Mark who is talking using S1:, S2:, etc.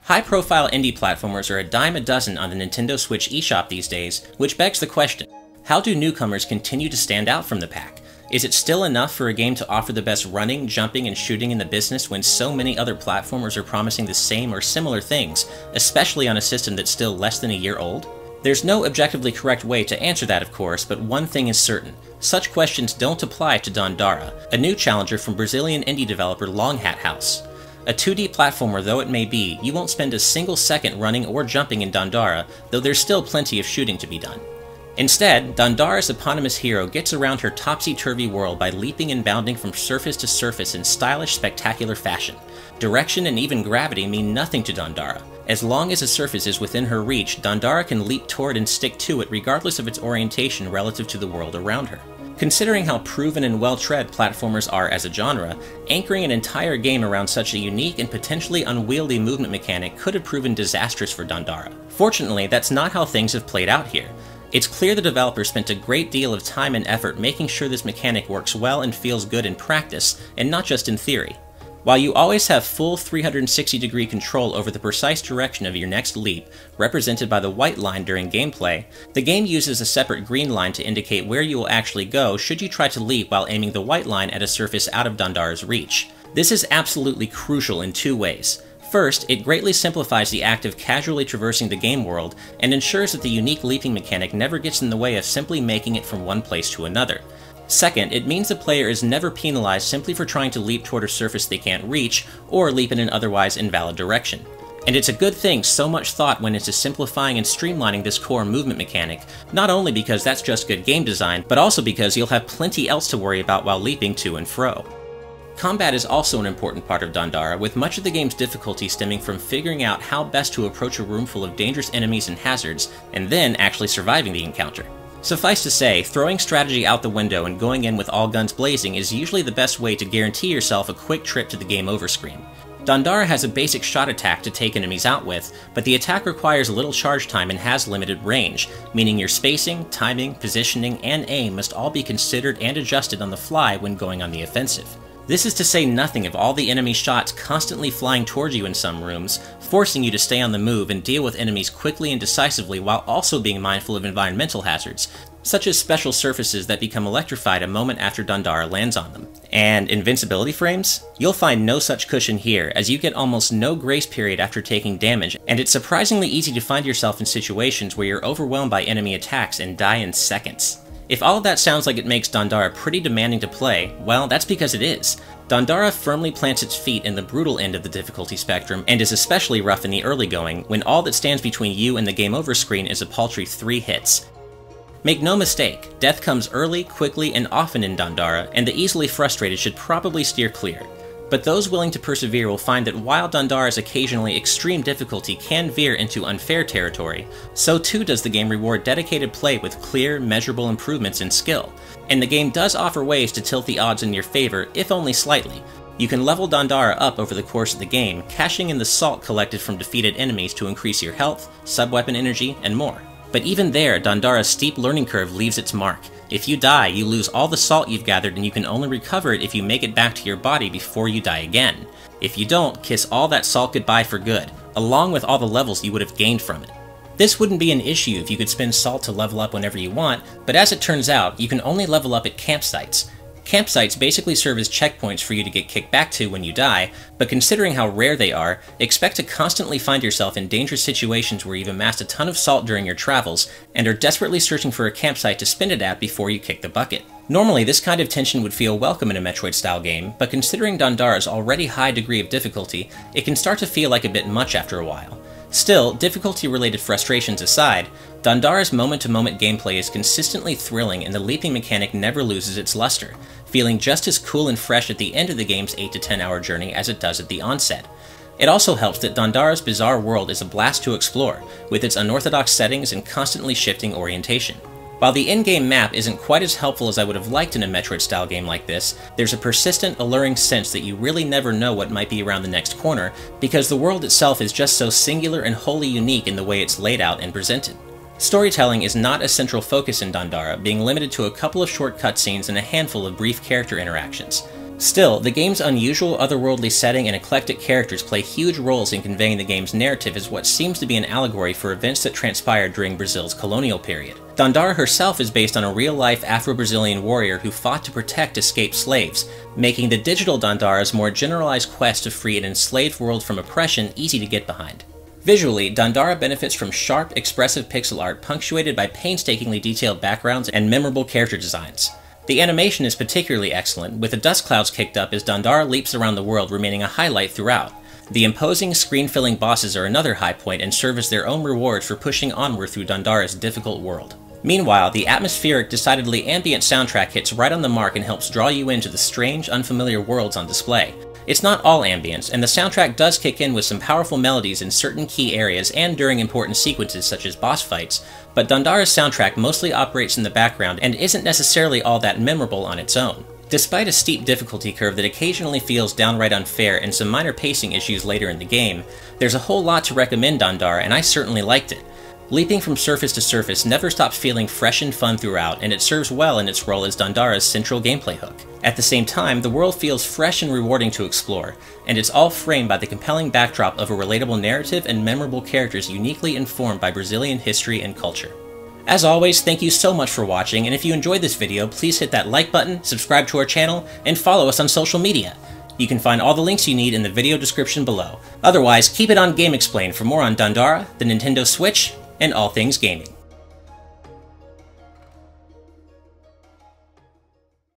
S1: High-profile indie platformers are a dime a dozen on the Nintendo Switch eShop these days, which begs the question, how do newcomers continue to stand out from the pack? Is it still enough for a game to offer the best running, jumping, and shooting in the business when so many other platformers are promising the same or similar things, especially on a system that's still less than a year old? There's no objectively correct way to answer that, of course, but one thing is certain. Such questions don't apply to Dandara, a new challenger from Brazilian indie developer Long Hat House. A 2D platformer though it may be, you won't spend a single second running or jumping in Dandara, though there's still plenty of shooting to be done. Instead, Dandara's eponymous hero gets around her topsy-turvy world by leaping and bounding from surface to surface in stylish, spectacular fashion. Direction and even gravity mean nothing to Dandara. As long as a surface is within her reach, Dandara can leap toward and stick to it regardless of its orientation relative to the world around her. Considering how proven and well-tread platformers are as a genre, anchoring an entire game around such a unique and potentially unwieldy movement mechanic could have proven disastrous for Dandara. Fortunately, that's not how things have played out here. It's clear the developer spent a great deal of time and effort making sure this mechanic works well and feels good in practice, and not just in theory. While you always have full 360-degree control over the precise direction of your next leap, represented by the white line during gameplay, the game uses a separate green line to indicate where you will actually go should you try to leap while aiming the white line at a surface out of Dandara's reach. This is absolutely crucial in two ways. First, it greatly simplifies the act of casually traversing the game world, and ensures that the unique leaping mechanic never gets in the way of simply making it from one place to another. Second, it means the player is never penalized simply for trying to leap toward a surface they can't reach, or leap in an otherwise invalid direction. And it's a good thing so much thought went into simplifying and streamlining this core movement mechanic, not only because that's just good game design, but also because you'll have plenty else to worry about while leaping to and fro. Combat is also an important part of Dandara, with much of the game's difficulty stemming from figuring out how best to approach a room full of dangerous enemies and hazards, and then actually surviving the encounter. Suffice to say, throwing strategy out the window and going in with all guns blazing is usually the best way to guarantee yourself a quick trip to the game over screen. Dandara has a basic shot attack to take enemies out with, but the attack requires little charge time and has limited range, meaning your spacing, timing, positioning, and aim must all be considered and adjusted on the fly when going on the offensive. This is to say nothing of all the enemy shots constantly flying towards you in some rooms, forcing you to stay on the move and deal with enemies quickly and decisively while also being mindful of environmental hazards, such as special surfaces that become electrified a moment after Dandara lands on them. And invincibility frames? You'll find no such cushion here, as you get almost no grace period after taking damage, and it's surprisingly easy to find yourself in situations where you're overwhelmed by enemy attacks and die in seconds. If all of that sounds like it makes Dandara pretty demanding to play, well, that's because it is. Dandara firmly plants its feet in the brutal end of the difficulty spectrum, and is especially rough in the early going, when all that stands between you and the game over screen is a paltry 3 hits. Make no mistake, death comes early, quickly, and often in Dandara, and the easily frustrated should probably steer clear. But those willing to persevere will find that while Dandara's occasionally extreme difficulty can veer into unfair territory, so too does the game reward dedicated play with clear, measurable improvements in skill. And the game does offer ways to tilt the odds in your favor, if only slightly. You can level Dandara up over the course of the game, cashing in the salt collected from defeated enemies to increase your health, sub-weapon energy, and more. But even there, Dandara's steep learning curve leaves its mark. If you die, you lose all the salt you've gathered, and you can only recover it if you make it back to your body before you die again. If you don't, kiss all that salt goodbye for good, along with all the levels you would have gained from it. This wouldn't be an issue if you could spend salt to level up whenever you want, but as it turns out, you can only level up at campsites. Campsites basically serve as checkpoints for you to get kicked back to when you die, but considering how rare they are, expect to constantly find yourself in dangerous situations where you've amassed a ton of salt during your travels, and are desperately searching for a campsite to spend it at before you kick the bucket. Normally, this kind of tension would feel welcome in a Metroid-style game, but considering Dandara's already high degree of difficulty, it can start to feel like a bit much after a while. Still, difficulty-related frustrations aside, Dandara's moment-to-moment gameplay is consistently thrilling and the leaping mechanic never loses its luster, feeling just as cool and fresh at the end of the game's 8 to 10 hour journey as it does at the onset. It also helps that Dandara's bizarre world is a blast to explore, with its unorthodox settings and constantly shifting orientation. While the in-game map isn't quite as helpful as I would have liked in a Metroid-style game like this, there's a persistent, alluring sense that you really never know what might be around the next corner, because the world itself is just so singular and wholly unique in the way it's laid out and presented. Storytelling is not a central focus in Dandara, being limited to a couple of short cutscenes and a handful of brief character interactions. Still, the game's unusual otherworldly setting and eclectic characters play huge roles in conveying the game's narrative as what seems to be an allegory for events that transpired during Brazil's colonial period. Dandara herself is based on a real-life Afro-Brazilian warrior who fought to protect escaped slaves, making the digital Dandara's more generalized quest to free an enslaved world from oppression easy to get behind. Visually, Dandara benefits from sharp, expressive pixel art punctuated by painstakingly detailed backgrounds and memorable character designs. The animation is particularly excellent, with the dust clouds kicked up as Dandara leaps around the world remaining a highlight throughout. The imposing, screen-filling bosses are another high point and serve as their own rewards for pushing onward through Dandara's difficult world. Meanwhile, the atmospheric, decidedly ambient soundtrack hits right on the mark and helps draw you into the strange, unfamiliar worlds on display. It's not all ambience, and the soundtrack does kick in with some powerful melodies in certain key areas and during important sequences such as boss fights, but Dandara's soundtrack mostly operates in the background and isn't necessarily all that memorable on its own. Despite a steep difficulty curve that occasionally feels downright unfair and some minor pacing issues later in the game, there's a whole lot to recommend Dandara, and I certainly liked it. Leaping from surface to surface never stops feeling fresh and fun throughout, and it serves well in its role as Dandara's central gameplay hook. At the same time, the world feels fresh and rewarding to explore, and it's all framed by the compelling backdrop of a relatable narrative and memorable characters uniquely informed by Brazilian history and culture. As always, thank you so much for watching, and if you enjoyed this video, please hit that like button, subscribe to our channel, and follow us on social media. You can find all the links you need in the video description below. Otherwise, keep it on GameXplain for more on Dandara, the Nintendo Switch, and all things gaming.